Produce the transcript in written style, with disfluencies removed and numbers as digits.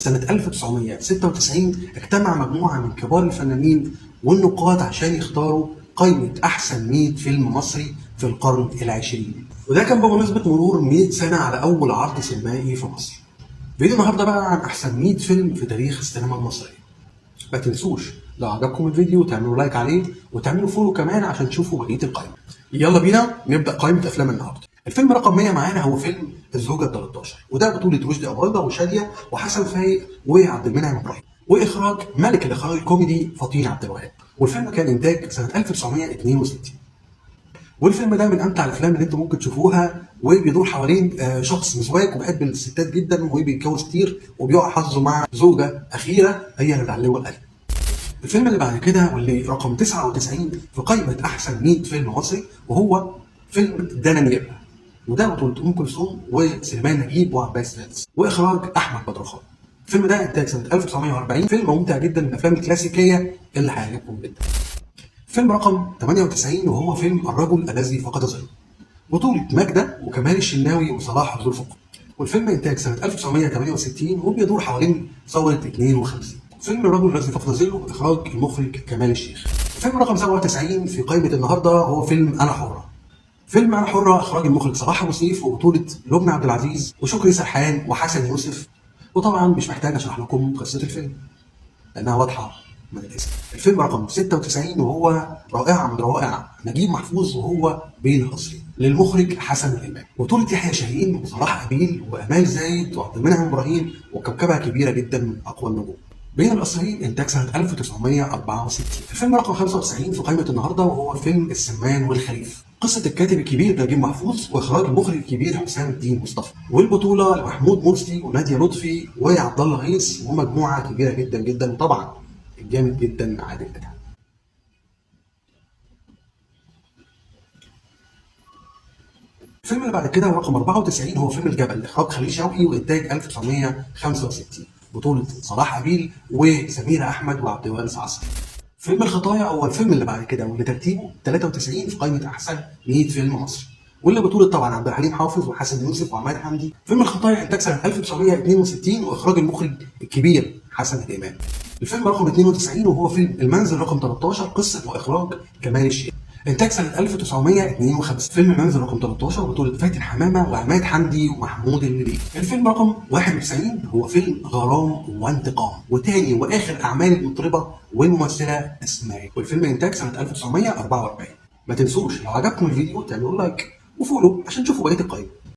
سنة 1996 اجتمع مجموعة من كبار الفنانين والنقاد عشان يختاروا قائمة أحسن 100 فيلم مصري في القرن العشرين، وده كان بمناسبة مرور 100 سنة على أول عرض سينمائي في مصر. فيديو النهارده بقى عن أحسن 100 فيلم في تاريخ السينما المصرية. ما تنسوش لو عجبكم الفيديو تعملوا لايك عليه وتعملوا فولو كمان عشان تشوفوا بقية القائمة. يلا بينا نبدأ قائمة أفلام النهارده. الفيلم رقم 100 معانا هو فيلم الزوجة ال 13، وده بطولة رشدي أباظة وشادية وحسن فايق وعبد المنعم إبراهيم، وإخراج ملك الإخراج الكوميدي فطين عبد الوهاب، والفيلم كان إنتاج سنة 1962. والفيلم ده من امتع الافلام اللي انتم ممكن تشوفوها، وبيدور حوالين شخص مزواج وبيحب الستات جدا وبيتجوز كتير وبيقع حظه مع زوجه اخيره هي اللي تعلمه القلب. الفيلم اللي بعد كده واللي رقم 99 في قائمه احسن 100 فيلم مصري وهو فيلم دنانير، وده بطولة ام كلثوم وسليمان نجيب وعباس فارس واخراج احمد بدرخان. الفيلم ده انتاج سنه 1940، فيلم ممتع جدا من الافلام الكلاسيكيه اللي هيعجبكم جدا. فيلم رقم 98 وهو فيلم الرجل الذي فقد ظله، بطولة ماجدة وكمال الشناوي وصلاح ذو الفقار، والفيلم إنتاج سنة 1968 وبيدور حوالين ثورة 52. فيلم الرجل الذي فقد ظله إخراج المخرج كمال الشيخ. فيلم رقم 97 في قائمة النهارده هو فيلم أنا حرة. فيلم أنا حرة إخراج المخرج صلاح أبو سيف وبطولة لبنى عبد العزيز وشكري سرحان وحسن يوسف، وطبعا مش محتاج أشرح لكم قصة الفيلم لأنها واضحة من الاسم. الفيلم رقم 96 وهو رائعة من روائع نجيب محفوظ وهو بين القصرين للمخرج حسن الإمام، وبطولة يحيى شاهين وصلاح أبيل وأمال زايد وعبد المنعم إبراهيم وكوكبة كبيرة جدا من أقوى النجوم. بين القصرين إنتاج سنة 1964. الفيلم رقم 95 في قائمة النهارده وهو فيلم السمان والخليف، قصة الكاتب الكبير نجيب محفوظ وإخراج المخرج الكبير حسام الدين مصطفى، والبطولة لمحمود مرسي ونادية لطفي وعبد الله غيث ومجموعة كبيرة جدا جدا، وطبعا الجامد جدا عادل أدهم. الفيلم اللي بعد كده رقم 94 هو فيلم الجبل، إخراج خليل شوقي وإنتاج 1965، بطولة صلاح أبيل وسميرة أحمد وعبد الوارث عصر. فيلم الخطايا هو الفيلم اللي بعد كده واللي ترتيبه 93 في قائمة أحسن 100 فيلم مصري، واللي بطولة طبعا عبد الحليم حافظ وحسن يوسف وعماد حمدي. فيلم الخطايا إنتاج سنة 1962 وإخراج المخرج الكبير حسن الإمام. الفيلم رقم 92 وهو فيلم المنزل رقم 13، قصة وإخراج كمال الشيخ، إنتاج سنة 1952. فيلم المنزل رقم 13 بطولة فاتن حمامة وعماد حمدي ومحمود الليثي. الفيلم رقم 91 هو فيلم غرام وانتقام، وتاني وآخر أعمال المطربة والممثلة أسماء، والفيلم إنتاج سنة 1944. ما تنسوش لو عجبكم الفيديو تعملوا لايك وفولو عشان تشوفوا بقية القائمة.